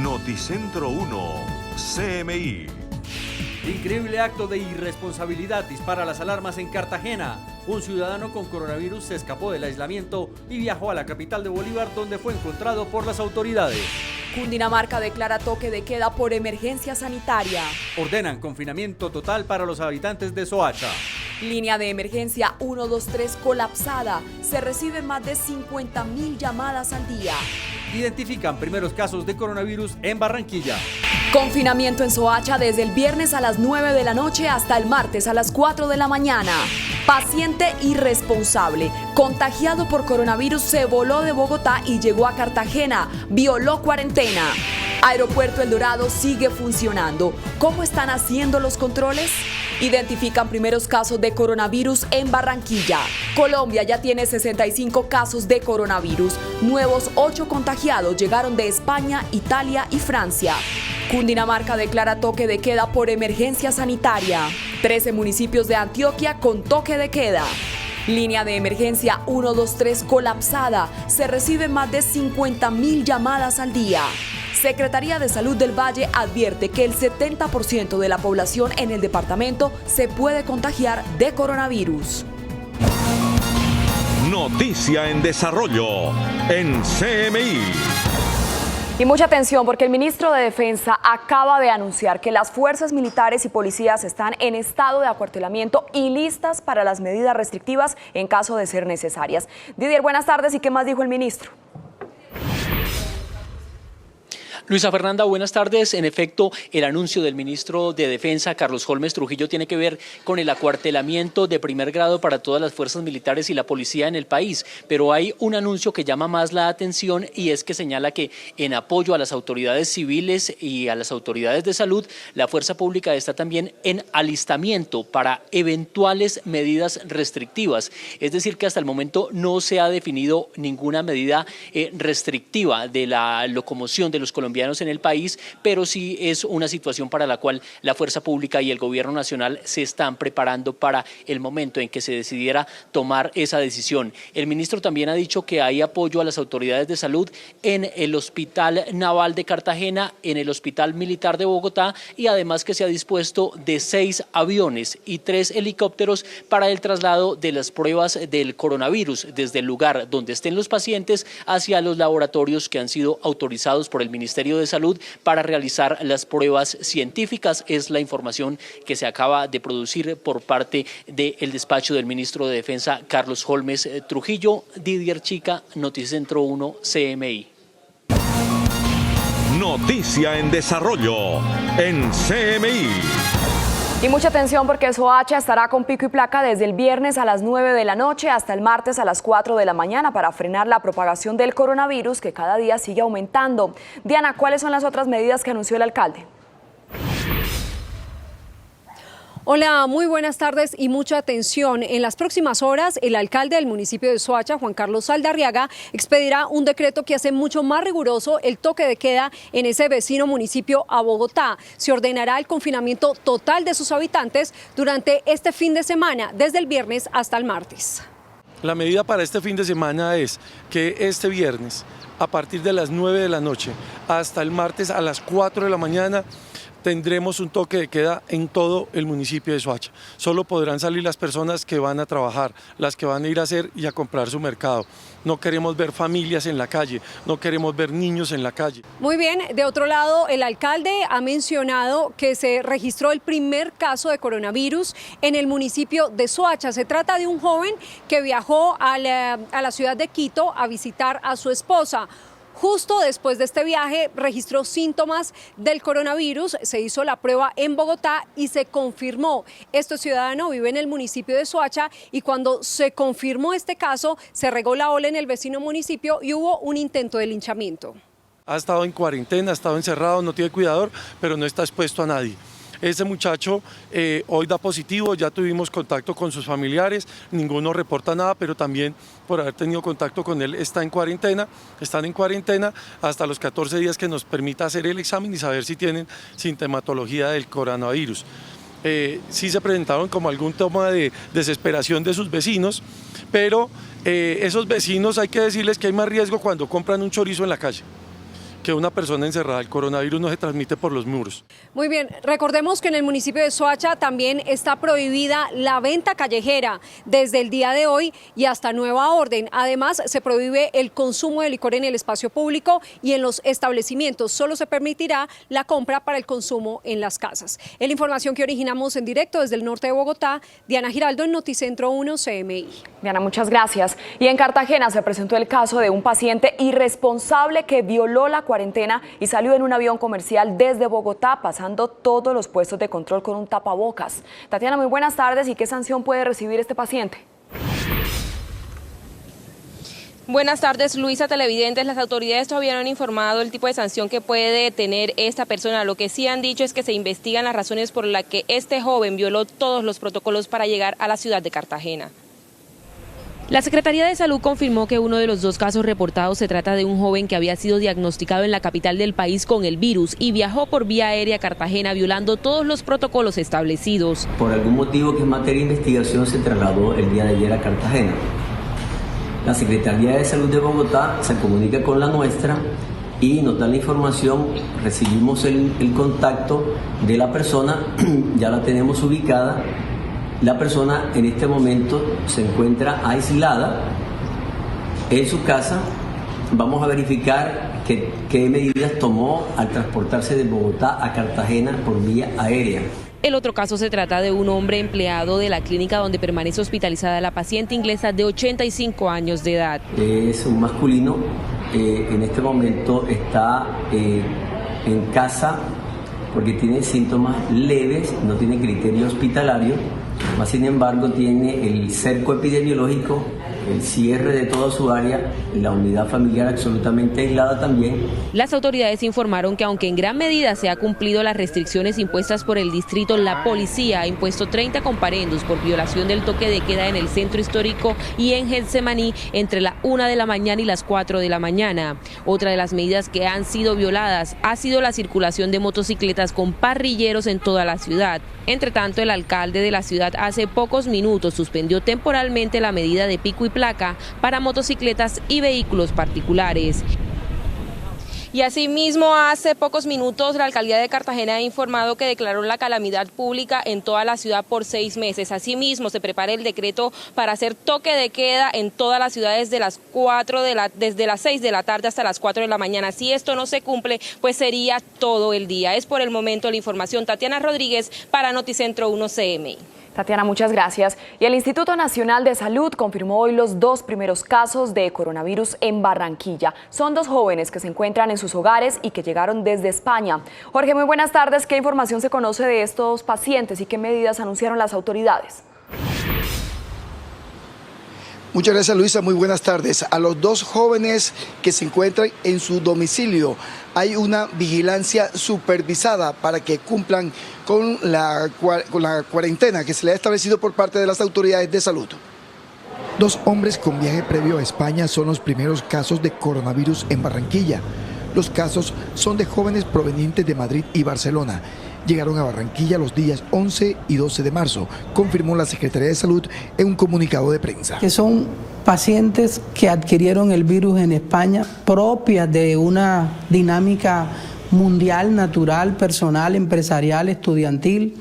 Noticentro 1, CMI. Increíble acto de irresponsabilidad dispara las alarmas en Cartagena. Un ciudadano con coronavirus se escapó del aislamiento y viajó a la capital de Bolívar, donde fue encontrado por las autoridades. Cundinamarca declara toque de queda por emergencia sanitaria. Ordenan confinamiento total para los habitantes de Soacha. Línea de emergencia 123 colapsada. Se reciben más de 50.000 llamadas al día. Identifican primeros casos de coronavirus en Barranquilla. Confinamiento en Soacha desde el viernes a las 9 de la noche hasta el martes a las 4 de la mañana. Paciente irresponsable, contagiado por coronavirus, se voló de Bogotá y llegó a Cartagena. Violó cuarentena. Aeropuerto El Dorado sigue funcionando. ¿Cómo están haciendo los controles? Identifican primeros casos de coronavirus en Barranquilla. Colombia ya tiene 65 casos de coronavirus. Nuevos 8 contagiados llegaron de España, Italia y Francia. Cundinamarca declara toque de queda por emergencia sanitaria. 13 municipios de Antioquia con toque de queda. Línea de emergencia 123 colapsada. Se reciben más de 50.000 llamadas al día. Secretaría de Salud del Valle advierte que el 70% de la población en el departamento se puede contagiar de coronavirus. Noticia en desarrollo en CMI. Y mucha atención porque el ministro de Defensa acaba de anunciar que las fuerzas militares y policías están en estado de acuartelamiento y listas para las medidas restrictivas en caso de ser necesarias. Didier, buenas tardes. ¿Y qué más dijo el ministro? Luisa Fernanda, buenas tardes. En efecto, el anuncio del ministro de Defensa, Carlos Holmes Trujillo, tiene que ver con el acuartelamiento de primer grado para todas las fuerzas militares y la policía en el país. Pero hay un anuncio que llama más la atención y es que señala que en apoyo a las autoridades civiles y a las autoridades de salud, la fuerza pública está también en alistamiento para eventuales medidas restrictivas. Es decir, que hasta el momento no se ha definido ninguna medida restrictiva de la locomoción de los colombianos en el país, pero sí es una situación para la cual la fuerza pública y el gobierno nacional se están preparando para el momento en que se decidiera tomar esa decisión. El ministro también ha dicho que hay apoyo a las autoridades de salud en el Hospital Naval de Cartagena, en el Hospital Militar de Bogotá y además que se ha dispuesto de 6 aviones y 3 helicópteros para el traslado de las pruebas del coronavirus desde el lugar donde estén los pacientes hacia los laboratorios que han sido autorizados por el Ministerio de Salud para realizar las pruebas científicas. Es la información que se acaba de producir por parte del despacho del ministro de Defensa, Carlos Holmes Trujillo. Didier Chica, Noticentro 1, CMI. Noticia en desarrollo en CMI. Y mucha atención porque Soacha estará con pico y placa desde el viernes a las 9 de la noche hasta el martes a las 4 de la mañana para frenar la propagación del coronavirus que cada día sigue aumentando. Diana, ¿cuáles son las otras medidas que anunció el alcalde? Hola, muy buenas tardes y mucha atención. En las próximas horas, el alcalde del municipio de Soacha, Juan Carlos Saldarriaga, expedirá un decreto que hace mucho más riguroso el toque de queda en ese vecino municipio a Bogotá. Se ordenará el confinamiento total de sus habitantes durante este fin de semana, desde el viernes hasta el martes. La medida para este fin de semana es que este viernes, a partir de las 9 de la noche hasta el martes a las 4 de la mañana, tendremos un toque de queda en todo el municipio de Soacha. Solo podrán salir las personas que van a trabajar, las que van a ir a hacer y a comprar su mercado. No queremos ver familias en la calle, no queremos ver niños en la calle. Muy bien, de otro lado, el alcalde ha mencionado que se registró el primer caso de coronavirus en el municipio de Soacha. Se trata de un joven que viajó a la ciudad de Quito a visitar a su esposa. Justo después de este viaje registró síntomas del coronavirus, se hizo la prueba en Bogotá y se confirmó. Este ciudadano vive en el municipio de Soacha y cuando se confirmó este caso se regó la ola en el vecino municipio y hubo un intento de linchamiento. Ha estado en cuarentena, ha estado encerrado, no tiene cuidador, pero no está expuesto a nadie. Ese muchacho hoy da positivo, ya tuvimos contacto con sus familiares, ninguno reporta nada, pero también por haber tenido contacto con él están en cuarentena hasta los 14 días que nos permita hacer el examen y saber si tienen sintomatología del coronavirus. Sí se presentaron como algún toma de desesperación de sus vecinos, pero esos vecinos hay que decirles que hay más riesgo cuando compran un chorizo en la calle. que una persona encerrada. El coronavirus no se transmite por los muros. Muy bien, recordemos que en el municipio de Soacha también está prohibida la venta callejera desde el día de hoy y hasta nueva orden. Además, se prohíbe el consumo de licor en el espacio público y en los establecimientos. Solo se permitirá la compra para el consumo en las casas. Es la información que originamos en directo desde el norte de Bogotá. Diana Giraldo en Noticentro 1 CMI. Diana, muchas gracias. Y en Cartagena se presentó el caso de un paciente irresponsable que violó la cuarentena y salió en un avión comercial desde Bogotá, pasando todos los puestos de control con un tapabocas. Tatiana, muy buenas tardes. ¿Y qué sanción puede recibir este paciente? Buenas tardes, Luisa, televidentes. Las autoridades todavía no han informado el tipo de sanción que puede tener esta persona. Lo que sí han dicho es que se investigan las razones por las que este joven violó todos los protocolos para llegar a la ciudad de Cartagena. La Secretaría de Salud confirmó que uno de los 2 casos reportados se trata de un joven que había sido diagnosticado en la capital del país con el virus y viajó por vía aérea a Cartagena violando todos los protocolos establecidos. Por algún motivo que en materia de investigación se trasladó el día de ayer a Cartagena. La Secretaría de Salud de Bogotá se comunica con la nuestra y nos da la información, recibimos el contacto de la persona, ya la tenemos ubicada. La persona en este momento se encuentra aislada en su casa. Vamos a verificar qué medidas tomó al transportarse de Bogotá a Cartagena por vía aérea. El otro caso se trata de un hombre empleado de la clínica donde permanece hospitalizada la paciente inglesa de 85 años de edad. Es un masculino, en este momento está en casa porque tiene síntomas leves, no tiene criterio hospitalario, más sin embargo tiene el cerco epidemiológico, el cierre de toda su área, la unidad familiar absolutamente aislada también. Las autoridades informaron que aunque en gran medida se ha cumplido las restricciones impuestas por el distrito, la policía ha impuesto 30 comparendos por violación del toque de queda en el centro histórico y en Getsemaní entre la 1 de la mañana y las 4 de la mañana. Otra de las medidas que han sido violadas ha sido la circulación de motocicletas con parrilleros en toda la ciudad. Entre tanto, el alcalde de la ciudad hace pocos minutos suspendió temporalmente la medida de pico y placa para motocicletas y vehículos particulares. Y asimismo, hace pocos minutos la alcaldía de Cartagena ha informado que declaró la calamidad pública en toda la ciudad por 6 meses. Asimismo, se prepara el decreto para hacer toque de queda en todas las ciudades desde las 6 de la tarde hasta las 4 de la mañana. Si esto no se cumple, pues sería todo el día. Es por el momento la información. Tatiana Rodríguez para Noticentro 1 CMI. Tatiana, muchas gracias. Y el Instituto Nacional de Salud confirmó hoy los 2 primeros casos de coronavirus en Barranquilla. Son 2 jóvenes que se encuentran en sus hogares y que llegaron desde España. Jorge, muy buenas tardes. ¿Qué información se conoce de estos pacientes y qué medidas anunciaron las autoridades? Muchas gracias, Luisa. Muy buenas tardes. A los 2 jóvenes que se encuentran en su domicilio hay una vigilancia supervisada para que cumplan con la cuarentena que se le ha establecido por parte de las autoridades de salud. 2 hombres con viaje previo a España son los primeros casos de coronavirus en Barranquilla. Los casos son de jóvenes provenientes de Madrid y Barcelona. Llegaron a Barranquilla los días 11 y 12 de marzo, confirmó la Secretaría de Salud en un comunicado de prensa. Que son pacientes que adquirieron el virus en España, propia de una dinámica mundial, natural, personal, empresarial, estudiantil,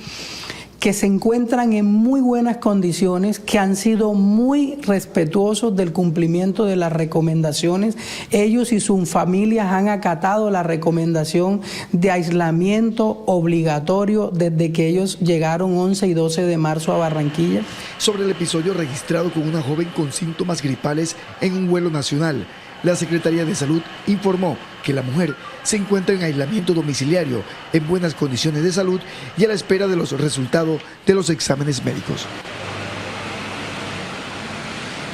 que se encuentran en muy buenas condiciones, que han sido muy respetuosos del cumplimiento de las recomendaciones. Ellos y sus familias han acatado la recomendación de aislamiento obligatorio desde que ellos llegaron 11 y 12 de marzo a Barranquilla. Sobre el episodio registrado con una joven con síntomas gripales en un vuelo nacional, la Secretaría de Salud informó que la mujer se encuentra en aislamiento domiciliario, en buenas condiciones de salud y a la espera de los resultados de los exámenes médicos.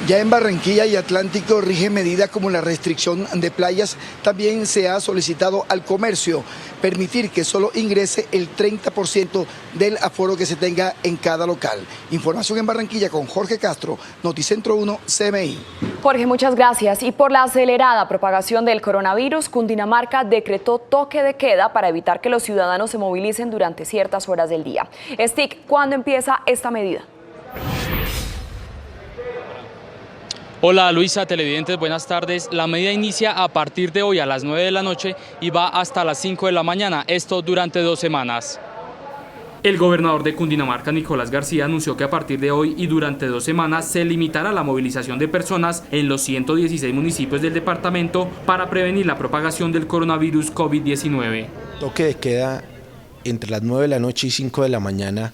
Ya en Barranquilla y Atlántico rige medidas como la restricción de playas. También se ha solicitado al comercio permitir que solo ingrese el 30% del aforo que se tenga en cada local. Información en Barranquilla con Jorge Castro, Noticentro 1 CMI. Jorge, muchas gracias. Y por la acelerada propagación del coronavirus, Cundinamarca decretó toque de queda para evitar que los ciudadanos se movilicen durante ciertas horas del día. Stick, ¿cuándo empieza esta medida? Hola Luisa, televidentes, buenas tardes. La medida inicia a partir de hoy a las 9 de la noche y va hasta las 5 de la mañana, esto durante 2 semanas. El gobernador de Cundinamarca, Nicolás García, anunció que a partir de hoy y durante 2 semanas se limitará la movilización de personas en los 116 municipios del departamento para prevenir la propagación del coronavirus COVID-19. Toque de queda entre las 9 de la noche y 5 de la mañana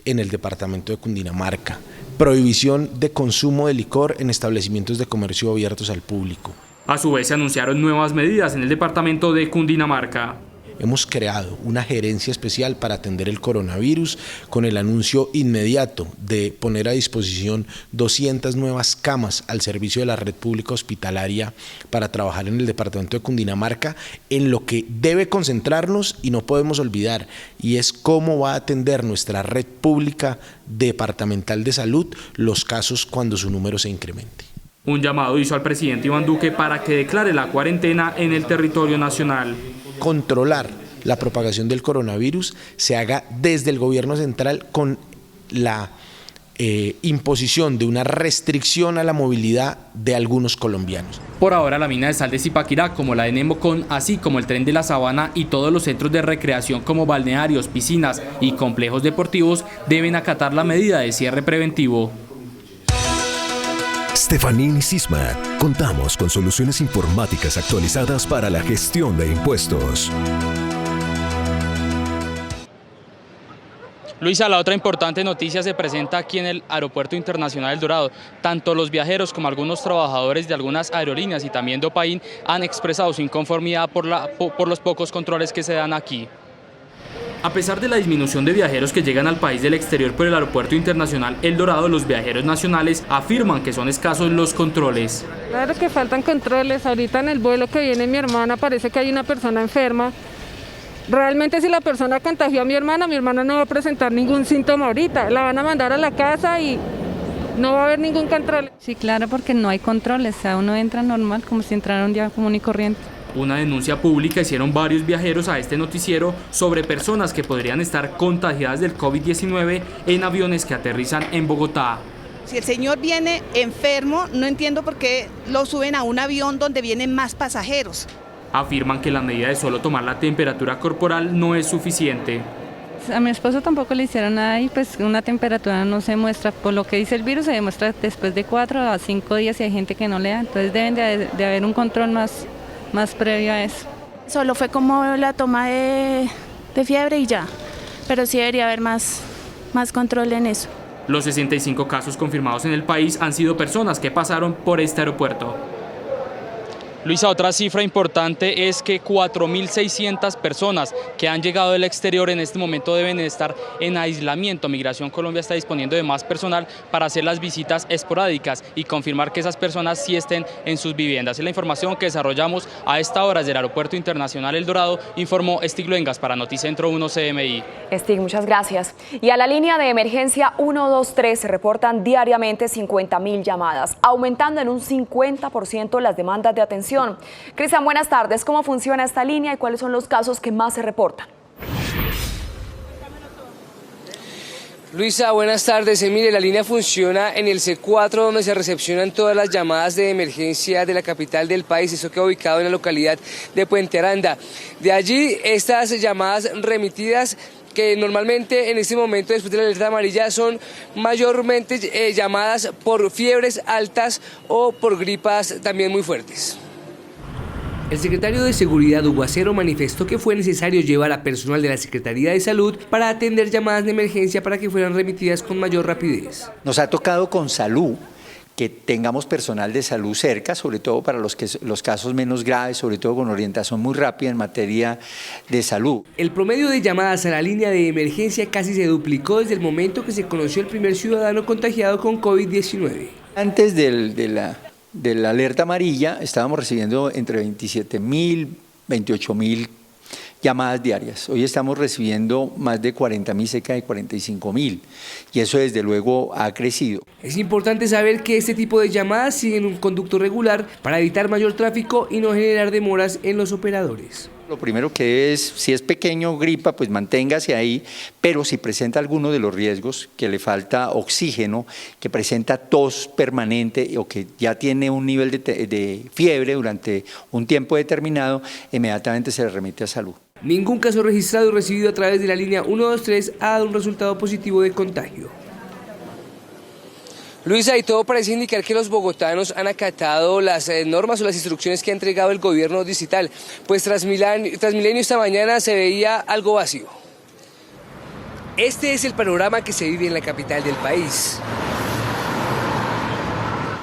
en el departamento de Cundinamarca. Prohibición de consumo de licor en establecimientos de comercio abiertos al público. A su vez se anunciaron nuevas medidas en el departamento de Cundinamarca. Hemos creado una gerencia especial para atender el coronavirus con el anuncio inmediato de poner a disposición 200 nuevas camas al servicio de la red pública hospitalaria para trabajar en el departamento de Cundinamarca en lo que debe concentrarnos y no podemos olvidar, y es cómo va a atender nuestra red pública departamental de salud los casos cuando su número se incremente. Un llamado hizo al presidente Iván Duque para que declare la cuarentena en el territorio nacional. Controlar la propagación del coronavirus se haga desde el gobierno central con la imposición de una restricción a la movilidad de algunos colombianos. Por ahora la mina de sal de Zipaquirá, como la de Nemocón, así como el tren de la Sabana y todos los centros de recreación como balnearios, piscinas y complejos deportivos deben acatar la medida de cierre preventivo. Stefanín y Sisma, contamos con soluciones informáticas actualizadas para la gestión de impuestos. Luisa, la otra importante noticia se presenta aquí en el Aeropuerto Internacional El Dorado. Tanto los viajeros como algunos trabajadores de algunas aerolíneas y también de Opaín han expresado su inconformidad por los pocos controles que se dan aquí. A pesar de la disminución de viajeros que llegan al país del exterior por el Aeropuerto Internacional El Dorado, los viajeros nacionales afirman que son escasos los controles. Claro que faltan controles. Ahorita en el vuelo que viene mi hermana parece que hay una persona enferma. Realmente si la persona contagió a mi hermana no va a presentar ningún síntoma ahorita. La van a mandar a la casa y no va a haber ningún control. Sí, claro, porque no hay controles. O sea, uno entra normal como si entrara un día común y corriente. Una denuncia pública hicieron varios viajeros a este noticiero sobre personas que podrían estar contagiadas del COVID-19 en aviones que aterrizan en Bogotá. Si el señor viene enfermo, no entiendo por qué lo suben a un avión donde vienen más pasajeros. Afirman que la medida de solo tomar la temperatura corporal no es suficiente. A mi esposo tampoco le hicieron nada y pues una temperatura no se muestra. Por lo que dice el virus se demuestra después de 4 a 5 días y hay gente que no le da. Entonces deben de haber un control más previo a eso. Solo fue como la toma de fiebre y ya, pero sí debería haber más control en eso. Los 65 casos confirmados en el país han sido personas que pasaron por este aeropuerto. Luisa, otra cifra importante es que 4.600 personas que han llegado del exterior en este momento deben estar en aislamiento. Migración Colombia está disponiendo de más personal para hacer las visitas esporádicas y confirmar que esas personas sí estén en sus viviendas. Es la información que desarrollamos a esta hora desde el Aeropuerto Internacional El Dorado, informó Estig Luengas para Noticentro 1 CMI. Estig, muchas gracias. Y a la línea de emergencia 123 se reportan diariamente 50.000 llamadas, aumentando en un 50% las demandas de atención. Cristian, buenas tardes. ¿Cómo funciona esta línea y cuáles son los casos que más se reportan? Luisa, buenas tardes. Mire, la línea funciona en el C4, donde se recepcionan todas las llamadas de emergencia de la capital del país. Eso queda ubicado en la localidad de Puente Aranda. De allí, estas llamadas remitidas, que normalmente en este momento después de la alerta amarilla son mayormente llamadas por fiebres altas o por gripas también muy fuertes. El secretario de Seguridad, Hugo Acero, manifestó que fue necesario llevar a personal de la Secretaría de Salud para atender llamadas de emergencia para que fueran remitidas con mayor rapidez. Nos ha tocado con salud que tengamos personal de salud cerca, sobre todo para los casos menos graves, sobre todo con orientación muy rápida en materia de salud. El promedio de llamadas a la línea de emergencia casi se duplicó desde el momento que se conoció el primer ciudadano contagiado con COVID-19. Antes de la alerta amarilla estábamos recibiendo entre 27.000, 28.000 llamadas diarias. Hoy estamos recibiendo más de 40.000, cerca de 45.000, y eso desde luego ha crecido. Es importante saber que este tipo de llamadas siguen un conducto regular para evitar mayor tráfico y no generar demoras en los operadores. Lo primero que es, si es pequeño, gripa, pues manténgase ahí, pero si presenta alguno de los riesgos, que le falta oxígeno, que presenta tos permanente o que ya tiene un nivel de fiebre durante un tiempo determinado, inmediatamente se le remite a salud. Ningún caso registrado y recibido a través de la línea 123 ha dado un resultado positivo de contagio. Luisa, y todo parece indicar que los bogotanos han acatado las normas o las instrucciones que ha entregado el gobierno distrital, pues Transmilenio esta mañana se veía algo vacío. Este es el panorama que se vive en la capital del país.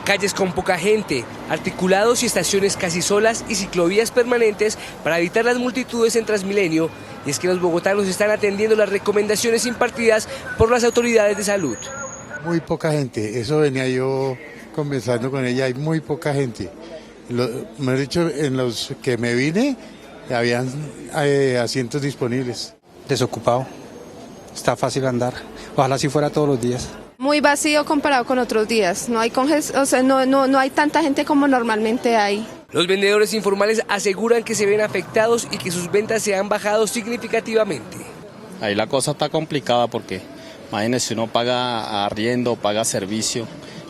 Calles con poca gente, articulados y estaciones casi solas y ciclovías permanentes para evitar las multitudes en Transmilenio, y es que los bogotanos están atendiendo las recomendaciones impartidas por las autoridades de salud. Muy poca gente, eso venía yo conversando con ella, hay muy poca gente. Me he dicho, en los que me vine, habían asientos disponibles. Desocupado, está fácil andar, ojalá si fuera todos los días. Muy vacío comparado con otros días, no hay no hay tanta gente como normalmente hay. Los vendedores informales aseguran que se ven afectados y que sus ventas se han bajado significativamente. Ahí la cosa está complicada porque imagínense, uno paga arriendo, paga servicio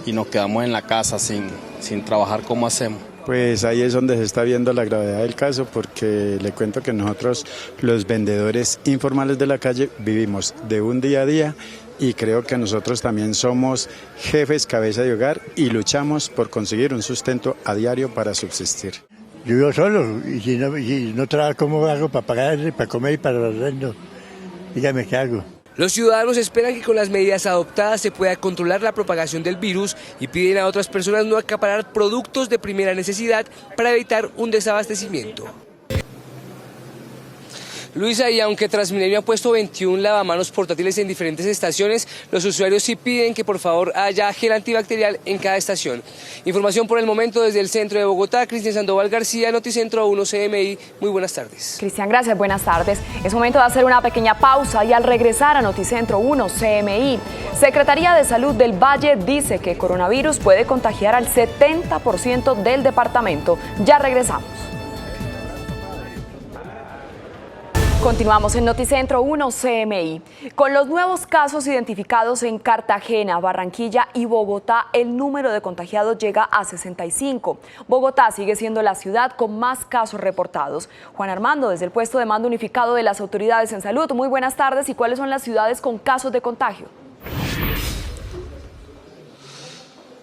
y nos quedamos en la casa sin trabajar. ¿Cómo hacemos? Pues ahí es donde se está viendo la gravedad del caso, porque le cuento que nosotros, los vendedores informales de la calle, vivimos de un día a día y creo que nosotros también somos jefes, cabeza de hogar y luchamos por conseguir un sustento a diario para subsistir. Yo vivo solo y si no trabajo, ¿cómo hago para pagar, para comer y para el arrendo? Dígame qué hago. Los ciudadanos esperan que con las medidas adoptadas se pueda controlar la propagación del virus y piden a otras personas no acaparar productos de primera necesidad para evitar un desabastecimiento. Luisa, y aunque Transmilenio ha puesto 21 lavamanos portátiles en diferentes estaciones, los usuarios sí piden que por favor haya gel antibacterial en cada estación. Información por el momento desde el centro de Bogotá. Cristian Sandoval García, Noticentro 1 CMI. Muy buenas tardes. Cristian, gracias, buenas tardes. Es momento de hacer una pequeña pausa y al regresar a Noticentro 1 CMI, Secretaría de Salud del Valle dice que coronavirus puede contagiar al 70% del departamento. Ya regresamos. Continuamos en Noticentro 1 CMI. Con los nuevos casos identificados en Cartagena, Barranquilla y Bogotá, el número de contagiados llega a 65. Bogotá sigue siendo la ciudad con más casos reportados. Juan Armando, desde el puesto de mando unificado de las autoridades en salud, muy buenas tardes. ¿Y cuáles son las ciudades con casos de contagio?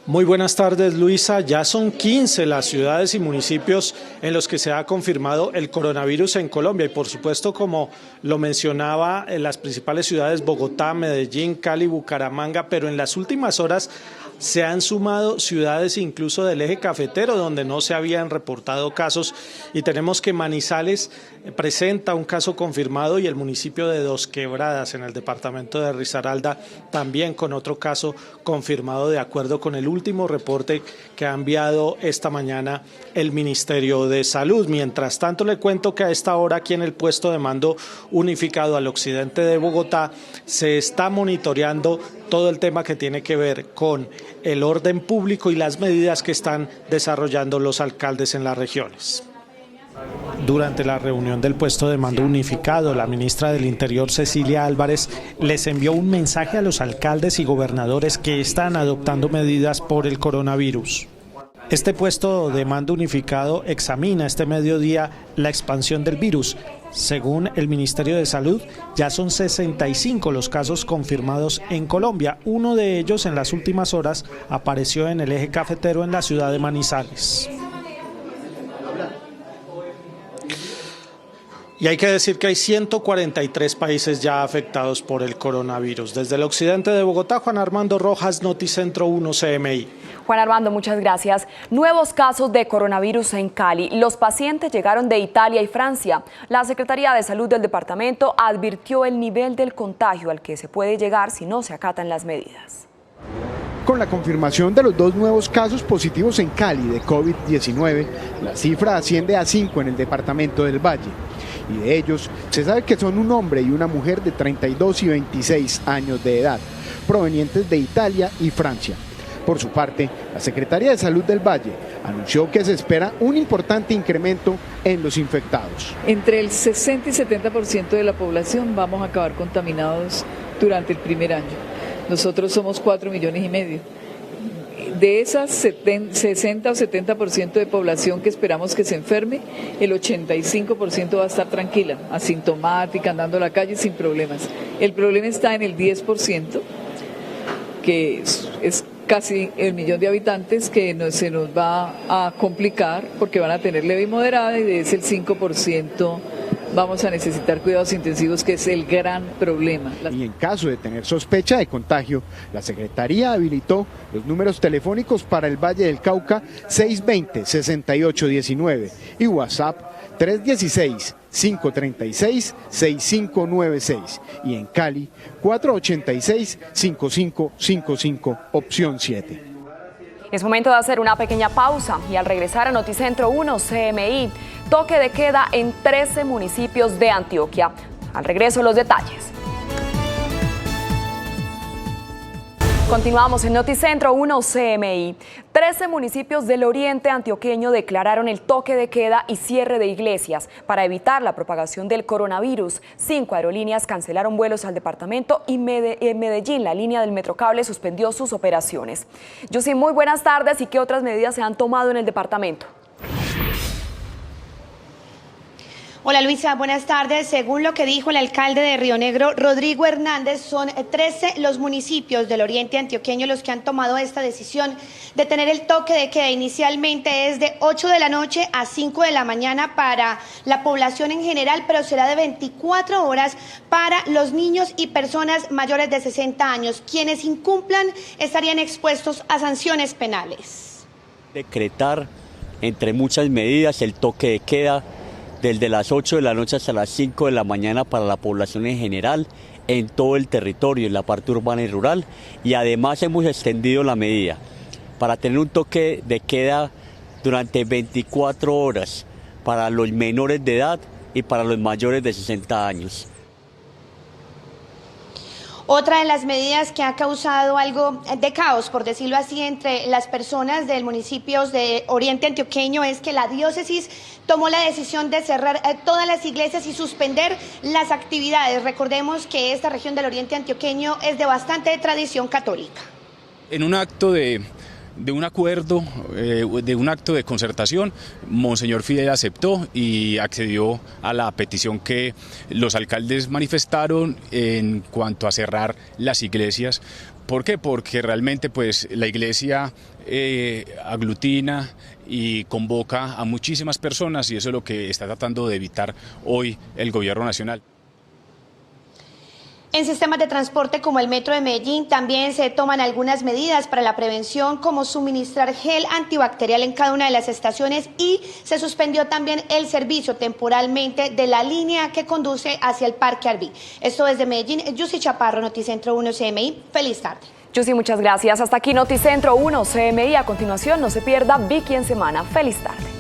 Muy buenas tardes, Luisa. Ya son 15 las ciudades y municipios en los que se ha confirmado el coronavirus en Colombia y por supuesto, como lo mencionaba, en las principales ciudades Bogotá, Medellín, Cali, Bucaramanga, pero en las últimas horas se han sumado ciudades incluso del eje cafetero donde no se habían reportado casos y tenemos que Manizales presenta un caso confirmado y el municipio de Dos Quebradas en el departamento de Risaralda también con otro caso confirmado de acuerdo con el último reporte que ha enviado esta mañana el Ministerio de Salud. Mientras tanto le cuento que a esta hora aquí en el puesto de mando unificado al occidente de Bogotá se está monitoreando todo el tema que tiene que ver con el orden público y las medidas que están desarrollando los alcaldes en las regiones. Durante la reunión del puesto de mando unificado, la ministra del Interior, Cecilia Álvarez, les envió un mensaje a los alcaldes y gobernadores que están adoptando medidas por el coronavirus. Este puesto de mando unificado examina este mediodía la expansión del virus. Según el Ministerio de Salud, ya son 65 los casos confirmados en Colombia. Uno de ellos en las últimas horas apareció en el eje cafetero en la ciudad de Manizales. Y hay que decir que hay 143 países ya afectados por el coronavirus. Desde el occidente de Bogotá, Juan Armando Rojas, Noticentro 1 CMI. Juan Armando, muchas gracias. Nuevos casos de coronavirus en Cali. Los pacientes llegaron de Italia y Francia. La Secretaría de Salud del departamento advirtió el nivel del contagio al que se puede llegar si no se acatan las medidas. Con la confirmación de los 2 nuevos casos positivos en Cali de COVID-19, la cifra asciende a 5 en el departamento del Valle. Y de ellos se sabe que son un hombre y una mujer de 32 y 26 años de edad, provenientes de Italia y Francia. Por su parte, la Secretaría de Salud del Valle anunció que se espera un importante incremento en los infectados. Entre el 60 y 70% de la población vamos a acabar contaminados durante el primer año. Nosotros somos 4,5 millones. De esas 60 o 70% de población que esperamos que se enferme, el 85% va a estar tranquila, asintomática, andando a la calle sin problemas. El problema está en el 10%, que es casi el millón de habitantes, que se nos va a complicar porque van a tener leve y moderada, y de ese el 5% vamos a necesitar cuidados intensivos, que es el gran problema. Y en caso de tener sospecha de contagio, la Secretaría habilitó los números telefónicos para el Valle del Cauca 620-6819 y WhatsApp 316-536-6596 y en Cali 486-5555 opción 7. Es momento de hacer una pequeña pausa y al regresar a Noticentro 1 CMI, toque de queda en 13 municipios de Antioquia. Al regreso los detalles. Continuamos en Noticentro 1 CMI. 13 municipios del oriente antioqueño declararon el toque de queda y cierre de iglesias para evitar la propagación del coronavirus. 5 aerolíneas cancelaron vuelos al departamento y en Medellín la línea del Metrocable suspendió sus operaciones. Yossi, muy buenas tardes. ¿Y qué otras medidas se han tomado en el departamento? Hola Luisa, buenas tardes. Según lo que dijo el alcalde de Río Negro, Rodrigo Hernández, son 13 los municipios del oriente antioqueño los que han tomado esta decisión de tener el toque de queda. Inicialmente es de 8 de la noche a 5 de la mañana para la población en general, pero será de 24 horas para los niños y personas mayores de 60 años. Quienes incumplan estarían expuestos a sanciones penales. Decretar, entre muchas medidas, el toque de queda desde las 8 de la noche hasta las 5 de la mañana para la población en general, en todo el territorio, en la parte urbana y rural, y además hemos extendido la medida para tener un toque de queda durante 24 horas para los menores de edad y para los mayores de 60 años. Otra de las medidas que ha causado algo de caos, por decirlo así, entre las personas del municipio de Oriente Antioqueño es que la diócesis tomó la decisión de cerrar todas las iglesias y suspender las actividades. Recordemos que esta región del Oriente Antioqueño es de bastante tradición católica. En un acto de un acuerdo, de un acto de concertación, Monseñor Fidel aceptó y accedió a la petición que los alcaldes manifestaron en cuanto a cerrar las iglesias. ¿Por qué? Porque realmente pues la iglesia aglutina y convoca a muchísimas personas y eso es lo que está tratando de evitar hoy el gobierno nacional. En sistemas de transporte como el Metro de Medellín también se toman algunas medidas para la prevención, como suministrar gel antibacterial en cada una de las estaciones, y se suspendió también el servicio temporalmente de la línea que conduce hacia el Parque Arví. Esto desde Medellín, Yossi Chaparro, Noticentro 1 CMI. Feliz tarde. Yossi, muchas gracias. Hasta aquí Noticentro 1 CMI. A continuación, no se pierda Vicky en Semana. Feliz tarde.